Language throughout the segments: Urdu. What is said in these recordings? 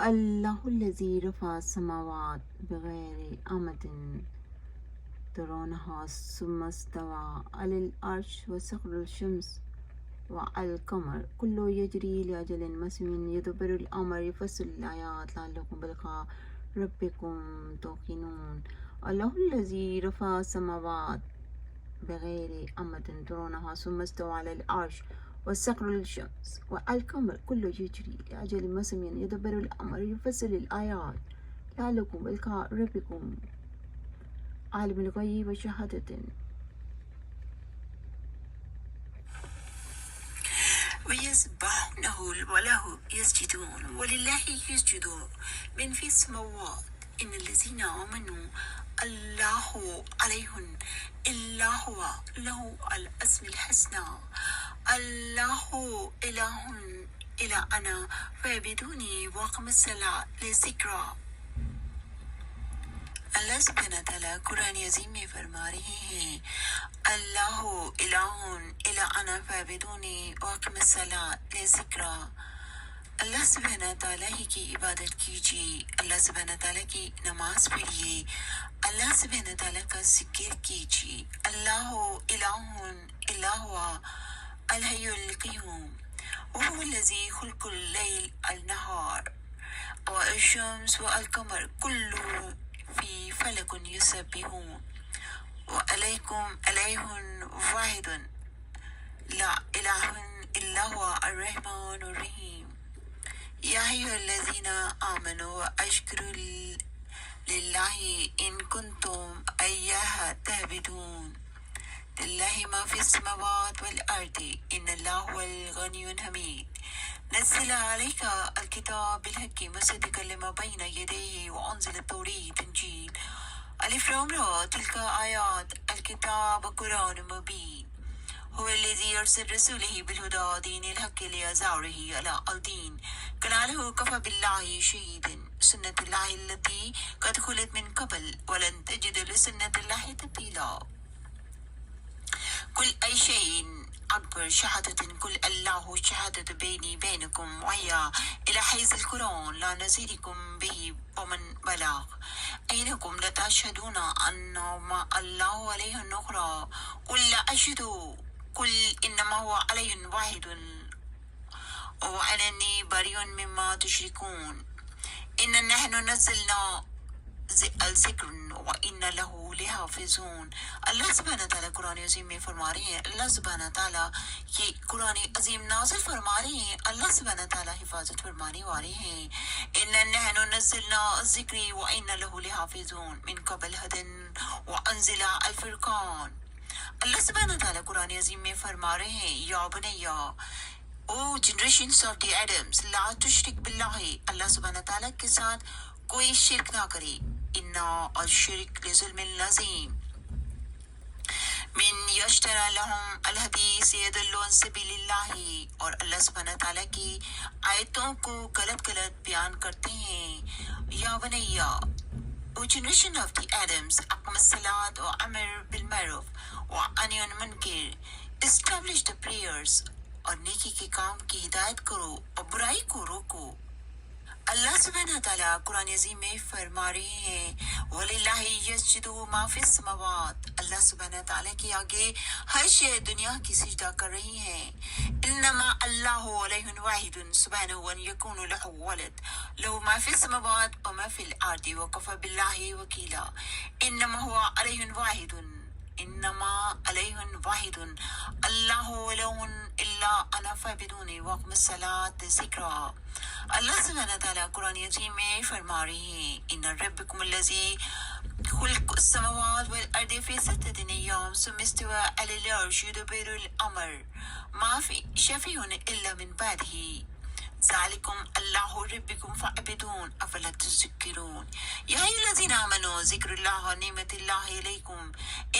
الله الذي رفع السماوات بغير عمد ترونها ثم استوى على العرش وسخر الشمس والقمر كل يجري لأجل مسمى يدبر الأمر يفصل الآيات لعلكم بلقاء ربكم توقنون. الله الذي رفع السماوات بغير عمد ترونها ثم استوى على العرش وسخر الشمس والقمر كل يجري لأجل مسمى يدبر الأمر يفصل الآيات لعلكم بلقاء ربكم عالم الغيب وشهادة. ويسبحونه وله يسجدون ولله يسجد من في السماوات إن الذين آمنوا الله عليهم إلا هو له الأسم الحسنى الله إله إلا أنا فاعبدوني وأقم الصلاة للذكرى. اللہ سبحانہ تعالیٰ قرآن عظیم میں فرما رہے ہیں اللہ الہ الا انا فاعبدونی واقم الصلاۃ لذکرا. اللہ سبحانہ تعالیٰ ہی کی عبادت کیجیے، اللہ سبحانہ تعالیٰ کی نماز پڑھیے، اللہ سبحانہ تعالیٰ کا ذکر کیجیے. اللہ الہ الا ہوا الحی القیوم وهو الذی خلق اللیل النہار والشمس والقمر كل في فلك يسبحون وعليكم إله واحد لا إله إلا هو الرحمن الرحيم. يا أيها الذين آمنوا أشكروا لله إن كنتم إياه تعبدون. لله ما في السماوات والأرض إن الله هو الغني الحميد. نزل عليك الكتاب بالحق مصدقا لما بين يديه وأنزل التوراة والإنجيل. ألف لام را تلك آيات الكتاب قرآن مبين. هو الذي أرسل رسوله بالهدى دين الحق ليظهره على الدين كله كفى بالله شهيدا. سنة الله التي قد خلت من قبل ولن تجد لسنة الله تبديلا. كل أي شيء أكبر شهادة كل الله شهادة بيني بينكم وهي إلى حيز القرآن لا نزيدكم به ومن بلغ. أينكم لتشهدون أن ما الله عليه النخرى قل لا أشهد قل إنما هو علي واحد وأنني بريء مما تشركون. إن نحن نزلنا الذکر وَإِنَّ لَهُ لَحَافِظُونَ. اللہ سبحانہ تعالیٰ قرآن عظیم میں فرما رہے ہیں، اللہ سبحانہ تعالیٰ یہ قرآن عظیم نازل فرما رہے ہیں، اللہ سبحانہ تعالیٰ حفاظت فرمانے والے ہیں. إِنَّ نَحْنُ نَزَّلْنَا الذِّكْرَ وَإِنَّ لَهُ لَحَافِظُونَ من قبل هدى وأنزل الفرقان. اللہ سبحانہ تعالیٰ قرآن عظیم میں فرما رہے ہیں یا بنیا او جنریشنز آف دی ایڈمز لا تشرک باللہ، اللہ سبحانہ تعالیٰ کے ساتھ کوئی شرک نہ کرے. انا الشرک لظلم العظیم. من یشترى لهم الحدیث یدل عن سبیل اللہ، اور اللہ سبحانہ تعالیٰ کی آیتوں کو غلط بیان کرتے ہیں. یا بنیا او جنریشن آف دی ایڈمز اقم الصلاۃ وامر بالمعروف وانہی عن المنکر. اسٹیبلش دا پریئرز، اور نیکی کے کام کی ہدایت کرو اور برائی کو روکو. اللہ سبحانہ تعالیٰ قرآن عظیم میں فرما رہے ہیں وَلِلَّهِ يَسْجُدُ مَا فِي السَّمَاوَاتِ. اللہ سبحانہ تعالیٰ کے آگے ہر شے دنیا کی سجدہ کر رہی ہے. انما اللہ الہ واحد سبحانہ ان یکون لہ ولد لہ ما فی السماوات وما فی الارض وکفی باللہ وکیلا. انما هو الہ واحد انما الہ واحد اللہ الہ الا انا فاعبدونی واقم الصلاۃ ذکرا. اللہ سبحانہ تعالیٰ قرآن عظیم میں فرما رہے ہیں ان ربکم الذی خلق السماوات والارض فی ستۃ ایام ثم استوى علی العرش یدبر الامر ما فی شفیع الا من بعدہ ذالکم اللہ ربکم فاعبدون افلا تذکرون. یا ایھا الذین آمنوا ذکر اللہ نعمت اللہ علیکم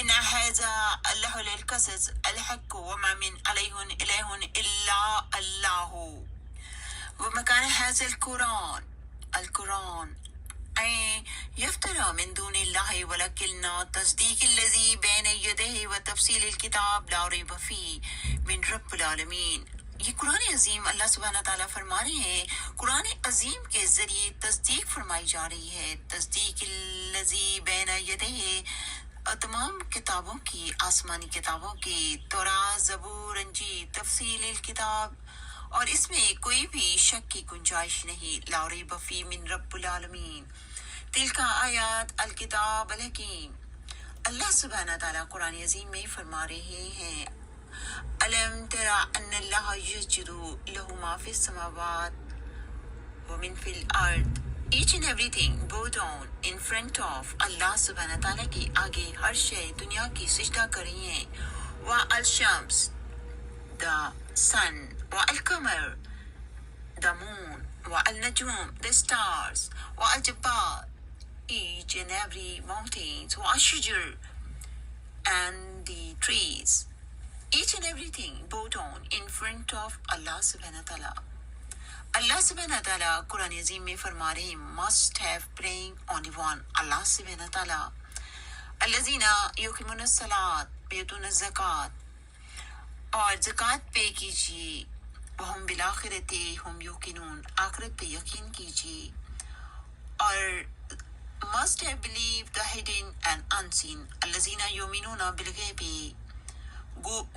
ان ھذا لہ القصص الحق وما من الہ الہ الا اللہ ومكان هذا القرآن أي يفترى من دون الله ولكن تصديق الذي بين يديه وتفصيل الكتاب لا ريب فيه من رب العالمين. یہ قرآن عظیم اللہ سبحانہ تعالیٰ فرما رہے ہیں قرآن عظیم کے ذریعے تصدیق فرمائی جا رہی ہے. تصدیق الذی بین یدیہ، تمام کتابوں کی، آسمانی کتابوں کی، تورات، زبور، انجیل، تفصیل الکتاب، اور اس میں کوئی بھی شک کی گنجائش نہیں. لا ریب فیہ من رب العالمین. تلک آیات الکتاب الحکیم. اللہ سبحانہ تعالیٰ قرآن عظیم میں فرما رہے ہیں، أَلَمْ تَرَ أَنَّ اللَّهَ يَسْجُدُ لَهُ مَا فِي السَّمَاوَاتِ وَمِن فِي الْأَرْضِ. Each and everything bow down in front of اللہ سبحانہ تعالیٰ کے آگے ہر شے دنیا کی سجدہ کر رہی ہیں. وَالشَّمْسِ the sun، وَالْقَمَرِ the moon، وَالنَّجُومِ the stars، وَالْجِبَالِ each and every mountains، وَالشَّجَرِ and the trees. Each and everything bow down in front of Allah subhanahu wa ta'ala. اللہ سبحانہ تعالیٰ قرآن عظیم میں فرما رہے ہیں must have praying only one اللہ سبحانہ تعالیٰ. الذین یقیمون الصلاۃ ویؤتون الزکوٰۃ، اور زکوٰۃ پے کیجیے. وہم بالآخرۃ ہم یوقنون، آخرت پہ یقین کیجیے. اور must have believed the hidden and unseen. الذین یؤمنون بالغیب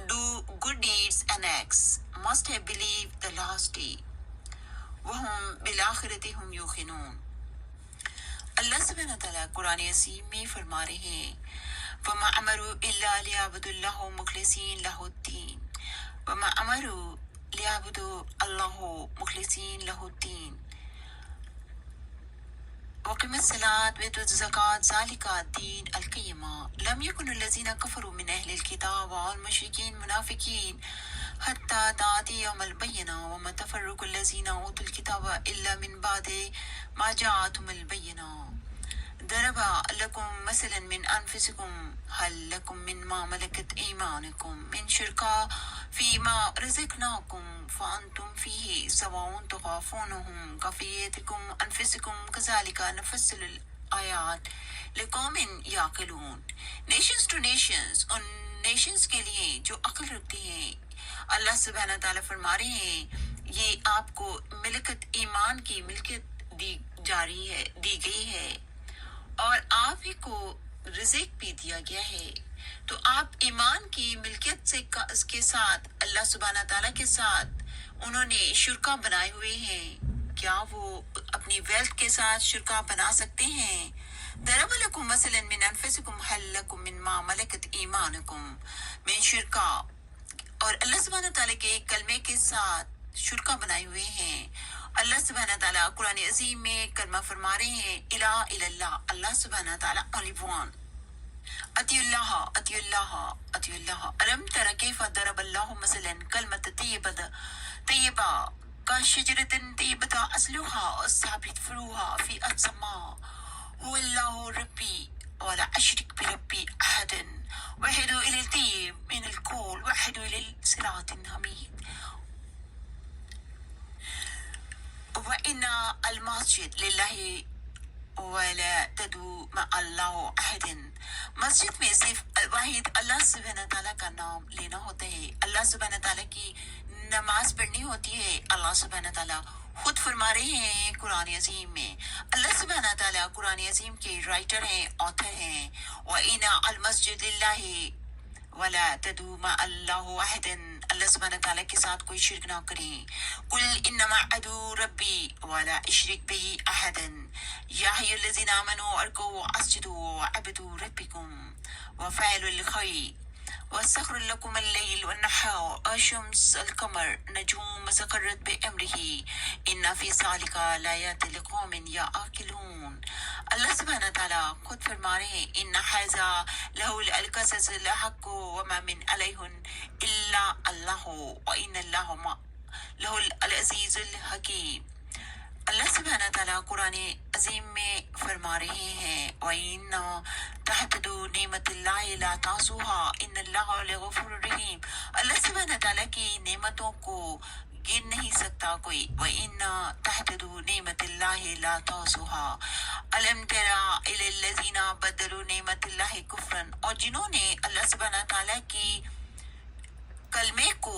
do good deeds and acts. Must have believed the last day. وَهُمْ بِالْآخِرَةِ هُمْ يُوقِنُونَ. اللہ سبحانہ تعالیٰ قرآن عظیم میں فرما رہے ہیں وَمَا أَمَرُوا إِلَّا لِيَعْبُدُوا اللَّهَ مُخْلِصِينَ لَهُ الدِّينَ. وَمَا أَمَرُوا لِيَعْبُدُوا اللَّهَ مُخْلِصِينَ لَهُ الدِّينَ وَأَقِيمُوا الصَّلَاةَ وَآتُوا الزَّكَاةَ ذَلِكَ الدِّينُ الْقَيِّمُ. لم يكن الذين كفروا من أهل الكتاب والمشركين منافقين حتى تأتيهم البينة وما تفرق الذين أوتوا الكتاب إلا من بعد ما جاءتهم البينة. ضرب لكم مثلا من أنفسكم هل لكم مما ملكت أيمانكم من شركاء فيما رزقناكم فأنتم فيه سواء تخافونهم كخشيتكم أنفسكم كذلك نفصل الآيات لقوم يعقلون. Nations to nations، in nations کے لیے جو عقل رکھتے ہیں. اللہ سبحانہ تعالیٰ فرما رہے ہیں یہ آپ کو ملکت ایمان کی ملکت دی گئی ہے اور آپ ہی کو رزق بھی دیا گیا ہے. تو آپ ایمان کی ملکیت سے کے ساتھ اللہ سبحانہ تعالیٰ کے ساتھ انہوں نے شرکا بنائے ہوئے ہیں. کیا وہ اپنی ویلتھ کے ساتھ شرکا بنا سکتے ہیں؟ ضرب لکم مثلا من انفسکم هل لکم مما ملکت ایمانکم من شرکا. اور اللہ سبحانہ تعالیٰ کے کلمے کے ساتھ شرکا بنائے ہوئے ہیں. اللہ سبحانہ تعالیٰ قرآن عظیم میں کلمہ فرما رہے ہیں الہ الا اللہ، اللہ سبحانہ تعالیٰ only one. اطیع اللہ اطیع اللہ اطیع اللہ. الم تر کیف ضرب اللہ مثلا کلمۃ طیبہ کشجرۃ طیبۃ اصلها ثابت فروعها فی السماء هو اللہ ربی ولا اشرک بربی احدا وحدوا الى الطیب من القول وحدوا الى الصراط الحمید. وإن المسجد للہ ولا تدعوا مع اللہ احد. مسجد میں صرف واحد اللہ سبحانہ تعالیٰ کا نام لینا ہوتا ہے، اللہ سبحانہ تعالیٰ کی نماز پڑھنی ہوتی ہے. اللہ سبحانہ تعالیٰ خود فرما رہے ہیں قرآن عظیم میں. اللہ سبحانہ تعالیٰ قرآن عظیم کے رائٹر ہیں، آتھر ہیں. وَإِنَّ الْمَسْجِدَ لِلَّهِ وَلَا تَدْعُوا مَعَ اللَّهِ أَحَدًا. اللہ سبحانہ تعالیٰ کے ساتھ کوئی شرک نہ کریں. قُلْ إِنَّمَا أَدْعُو رَبِّي وَلَا أُشْرِكُ بِهِ أَحَدًا يَا أَيُّهَا الَّذِينَ آمَنُوا ارْكَعُوا وَاسْجُدُوا وَاعْبُدُوا رَبَّكُمْ وَافْعَلُوا الْخَيْرَ وَسَخَّرَ لَكُمُ اللَّيْلَ وَالنَّهَارَ وَالشَّمْسَ وَالْقَمَرَ نُجُومًا مُسَخَّرَاتٍ بِأَمْرِهِ إِنَّ فِي ذَلِكَ لَآيَاتٍ لِقَوْمٍ يَعْقِلُونَ. اللہ سبحانہ تعالیٰ خود فرما رہے ہیں ان ھذا لَهُ الْقَصَصُ الْحَقُّ وَمَا مِنْ إِلَٰهٍ إِلَّا اللَّهُ وَإِنَّ اللَّهَ لَهُ الْعَزِيزُ الْحَكِيمُ. اللہ سبحانہ تعالیٰ قرآن عظیم میں فرما رہے ہیں وَإِنَّ تَعْتَدُوا نِعْمَتَ اللَّهِ لَا تَحْصُوهَا إِنَّ اللَّهَ لَغَفُورٌ رَحِيمٌ. اللہ سبحانہ تعالیٰ کی نعمتوں کو گن نہیں سکتا کوئی. وَإِنَّ تَعْتَدُوا نِعْمَتَ اللَّهِ لَا تَحْصُوهَا أَلَمْ تَرَ إِلَى الَّذِينَ بَدَّلُوا نِعْمَتَ اللَّهِ كُفْرًا. اور جنہوں نے اللہ سبحانہ تعالیٰ کی کلمے کو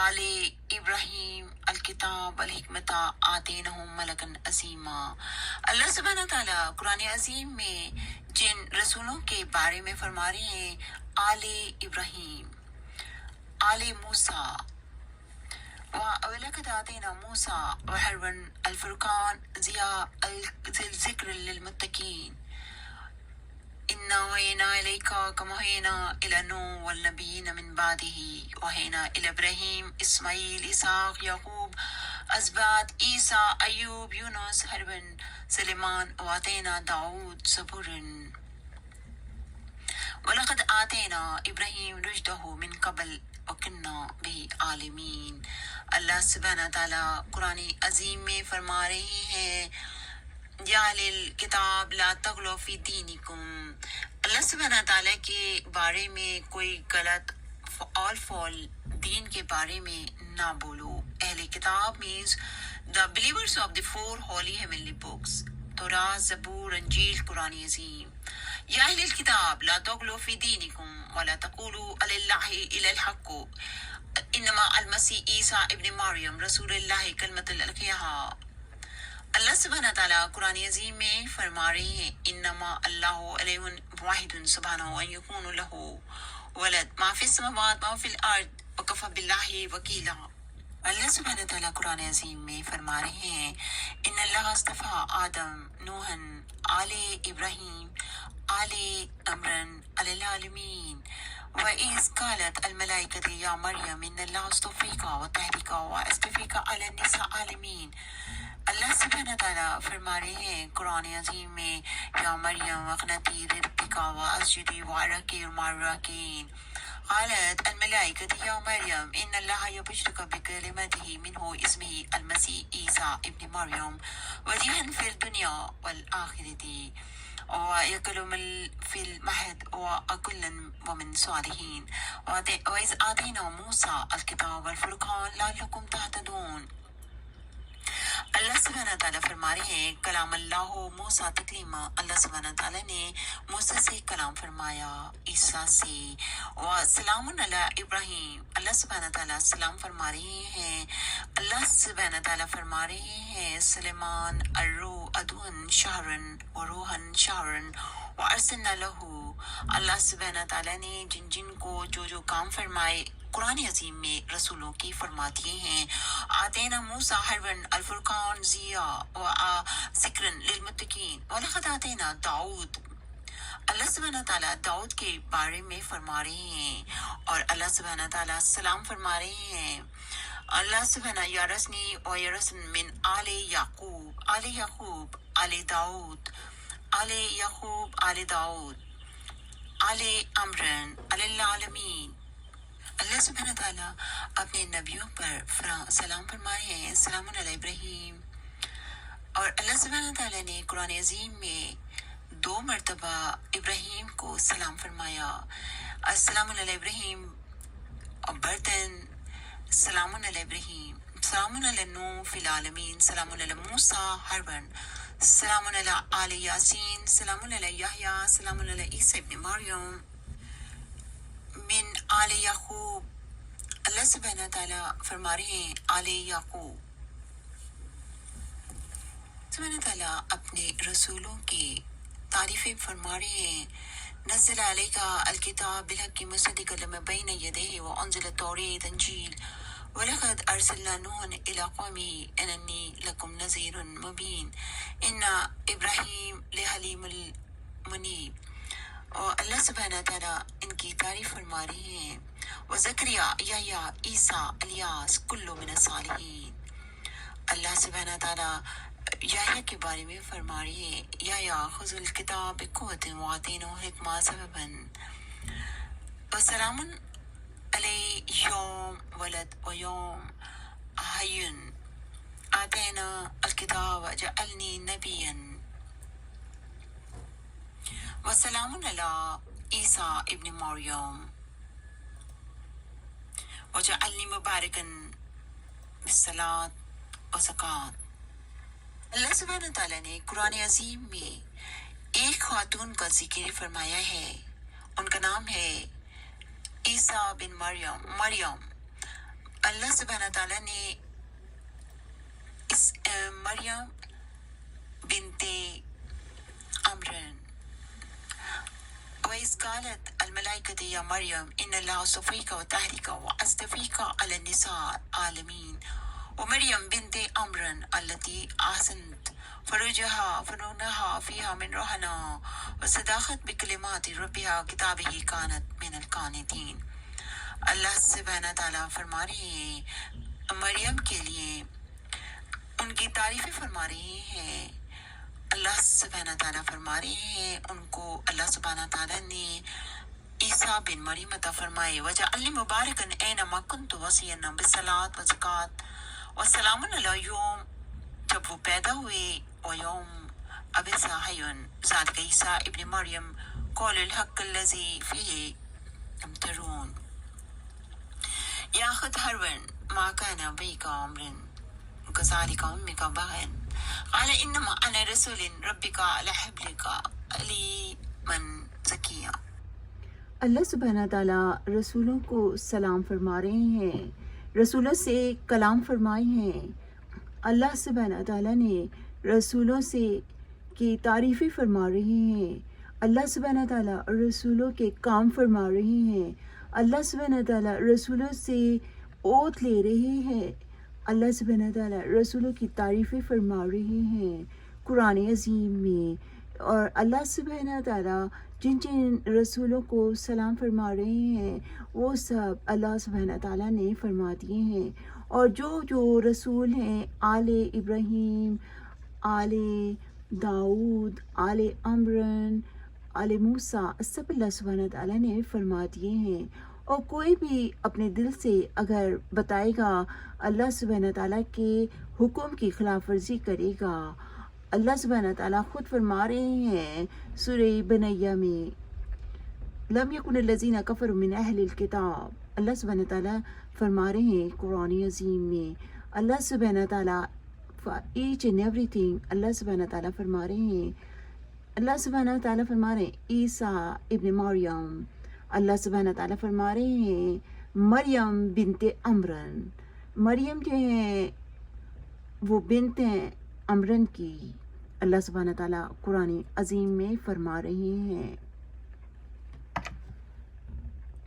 آل ابراہیم الکتاب الحکمت آتینہم ملکن عظیما۔ اللہ سبحانہ تعالیٰ قرآن عظیم میں جن رسولوں کے بارے میں فرما رہے ہیں، آل ابراہیم، آل موسیٰ، وَلَقَدْ آتَيْنَا مُوسَىٰ وَهَارُونَ الْفُرْقَانَ ضِيَاءً ذِكْرًا لِلْمُتَّقِينَ إِنَّا أَوْحَيْنَا إِلَيْكَ كَمَا أَوْحَيْنَا إِلَى نُوحٍ وَالنَّبِيِّينَ مِن بَعْدِهِ وَأَوْحَيْنَا إِلَى إِبْرَاهِيمَ إِسْمَاعِيلَ إِسْحَاقَ يَعْقُوبَ أَسْبَاطَ عِيسَىٰ أَيُّوبَ يُونُسَ هَارُونَ سُلَيْمَانَ وَآتَيْنَا دَاوُودَ زَبُورًا وَلَقَدْ آتَيْنَا إِبْرَاهِيمَ رُشْدَهُ مِن قَبْلُ وَكُنَّا بِهِ عَالِمِينَ۔ اللہ سبحانہ تعالیٰ قرآن عظیم میں فرما رہے ہیں، یا اہل الکتاب لا تغلوا فی دینکم، اللہ سبحانہ تعالیٰ کے بارے میں کوئی غلط اور فول دین کے بارے میں نہ بولو۔ اہل کتاب means the believers of the four holy heavenly books، تورات، زبور، انجیل، قرآن عظیم۔ یا اہل الکتاب لا تغلوا فی دینکم ولا تقولوا علی اللہ الا الحق انما المسیح عیسیٰ ابن مریم رسول اللہ کلمۃ القیہا۔ اللہ سبحانہ تعالیٰ قرآن عظیم میں فرما رہے ہیں، انما اللہ الہ واحد سبحانہ ان یکون لہ ولد ما فی السماوات ما فی الارض وکفی باللہ وکیلا۔ اللہ سبحانہ تعالیٰ قرآن عظیم میں فرما رہے ہیں، ان اللہ اصطفیٰ آدم، نوح، آل ابراہیم، آل عمران علی العالمین۔ وَإِذْ قَالَتْ الْمَلَائِكَةُ يَا مَرْيَمُ إِنَّ اللَّهَ اصْطَفَاكِ وَطَهَّرَكِ وَأَصْطَفَاكِ عَلَى النِّسَاءِ الْعَالَمِينَ۔ اللہ سبحانہ تعالیٰ فرما رہے ہیں قرآن عظیم میں، یا مریم اقنتی لربک واسجدی وارکی مع الراکعین۔ قالت الملائكة يا مريم إن الله يبشرك بكلمته منه اسمه المسيح عيسى ابن مريم وجيها في الدنيا والآخرة ويكلم في المهد وكلا ومن الصالحين وإذ آتينا موسى الكتاب والفرقان لعلكم تهتدون۔ اللہ سبحانہ تعالیٰ فرما رہے ہیں، کلام اللہ ہو موسیٰ تکلیمہ، اللہ سبحانہ تعالیٰ نے موسیٰ سے کلام فرمایا، عیسیٰ سے۔ وسلام علی ابراہیم، اللہ سبحانہ تعالیٰ سلام فرما رہے ہیں، اللہ سبحانہ تعالیٰ فرما رہے ہیں، سلیمان الروح ادون شہرن و روحن شہرن وارسلنا لہو۔ اللہ سبحانہ تعالیٰ نے جن جن کو جو جو کام فرمائے قرآن عظیم میں رسولوں کی فرما دیے ہیں۔ آتینا موسیٰ ہارون الفرقان ضیاء و ذکرًا للمتقین وَلَقَدْ آتَيْنَا داؤد۔ اللہ سبحانہ تعالیٰ داؤد کے بارے میں فرما رہے ہیں، اور اللہ سبحانہ تعالیٰ سلام فرما رہے ہیں، اللہ سبحانہ یارسنی و یارسن من آل یعقوب، آل یعقوب، آل داؤد، آل یعقوب، آل داؤد، آل عمران علی العالمین۔ اللہ سبحانہ تعالیٰ اپنے نبیوں پر سلام فرمائے ہیں، السلام علی ابراہیم، اور اللہ سبحانہ تعالیٰ نے قرآن عظیم میں 2 مرتبہ ابراہیم کو سلام فرمایا، السلام علی ابراہیم بردن، سلام علی ابراہیم، سلام علی نوح فی العالمین، سلام علی موسیٰ ہارون، سلام علی آل یاسین، سلام علی یحییٰ، سلام علی عیسیٰ ابن مریم من آل یعقوب۔ اللہ سبحانہ تعالیٰ فرما رہے ہیں، آل یعقوب۔ سبحانہ تعالیٰ اپنے رسولوں کی تعریفیں فرما رہے ہیں، نزل علیک الکتاب بالحق مصدقا لما بین یدیہ وانزل التوراۃ انجیل وَلَقَدْ أَرْسَلْنَا نُوحًا إِلَىٰ قَوْمِهِ إِنَّنِي لَكُمْ نَذِيرٌ مُّبِينٌ إِنَّ إِبْرَاهِيمَ لَحَلِيمٌ مُنِیبٌ۔ اور اللہ سبحانہ تعالیٰ ان کی تعریف فرما رہے ہیں، وزکریا، یحییٰ، عیسیٰ، الیاس کل من الصالحین۔ اللہ سبحانہ تعالیٰ یحییٰ کے بارے میں فرما رہے ہیں، یحییٰ خذ الکتاب بقوۃ وآتیناہ الحکمۃ سببا وسلام علی یوم ولد و یوم حی آتینا الکتاب وجعلنی نبیا وسلام علی عیسیٰ ابن مریم وجعلنی مبارکا بالصلاۃ وزکوٰۃ۔ اللہ سبحانہ تعالیٰ نے قرآن عظیم میں ایک خاتون کا ذکر فرمایا ہے، ان کا نام ہے عیسیٰ بن مریم۔ اللہ سبحانہ تعالیٰ نے اس مریم بنت عمران وإذ قالت الملائكة يا مريم إن الله اصطفيك وطهرك وأصطفيك على النساء العالمين ومريم بنت عمران التي أحسنت فرجها فنونها فيها من روحنا وصدقت بكلمات ربها كتابه كانت من القانتين. اللہ سبحانہ تعالیٰ فرما رہے ہیں مریم کے لیے ان کی تعریفیں فرما رہے ہیں. اللہ سبحانہ تعالیٰ فرما رہے ہیں ان کو اللہ سبحانہ تعالیٰ نے عیسیٰ بن مریم عطا فرمائے. وجعلنی مبارکن اینما کنت وصیًا بالصلاۃ والزکوٰۃ والسلام علی یوم جب وہ پیدا ہوئے ویوم ابعث حیًا ذالک عیسیٰ ابن مریم قول الحق الذی فیہ تمترون. یا خود ہرون ما کان ابیک عمرا وکذالک امک بغیا قال انما انا رسول ربک لأحب علیما زکیا. اللہ سبحانہ تعالیٰ رسولوں کو سلام فرما رہے ہیں، رسولوں سے کلام فرمائے ہیں. اللہ سبحانہ تعالیٰ نے رسولوں سے کی تعریفیں فرما رہے ہیں. اللہ سبحانہ تعالیٰ رسولوں کے کام فرما رہے ہیں. اللہ سبحانہ تعالیٰ رسولوں سے اوت لے رہے ہیں. اللہ سبحانہ تعالیٰ رسولوں کی تعریفیں فرما رہے ہیں قرآن عظیم میں. اور اللہ سبحانہ تعالیٰ جن جن رسولوں کو سلام فرما رہے ہیں وہ سب اللہ سبحانہ تعالیٰ نے فرما دیے ہیں. اور جو رسول ہیں آل ابراہیم، آل داؤد، آل عمران، آل موسیٰ، سب اللہ سبحانہ تعالیٰ نے فرما دیے ہیں. اور کوئی بھی اپنے دل سے اگر بتائے گا اللہ سبحانہ تعالیٰ کے حکم کی خلاف ورزی کرے گا. اللہ سبحانہ تعالیٰ خود فرما رہے ہیں سورہ بنیہ میں لم یکن الذین کفروا من اہل الکتاب. اللہ سبحانہ تعالیٰ فرما رہے ہیں قرآن عظیم میں. اللہ سبحانہ تعالیٰ ایچ اینڈ ایوری تھنگ اللہ سبحانہ تعالیٰ فرما رہے ہیں. اللہ سبحانہ تعالیٰ فرما رہے ہیں عیسیٰ ابن مریم. اللہ سبحانہ تعالیٰ فرما رہے ہیں مریم بنت عمران. مریم جو ہیں وہ بنت ہیں عمران کی. اللہ سبحانہ تعالیٰ قرآن عظیم میں فرما رہے ہیں.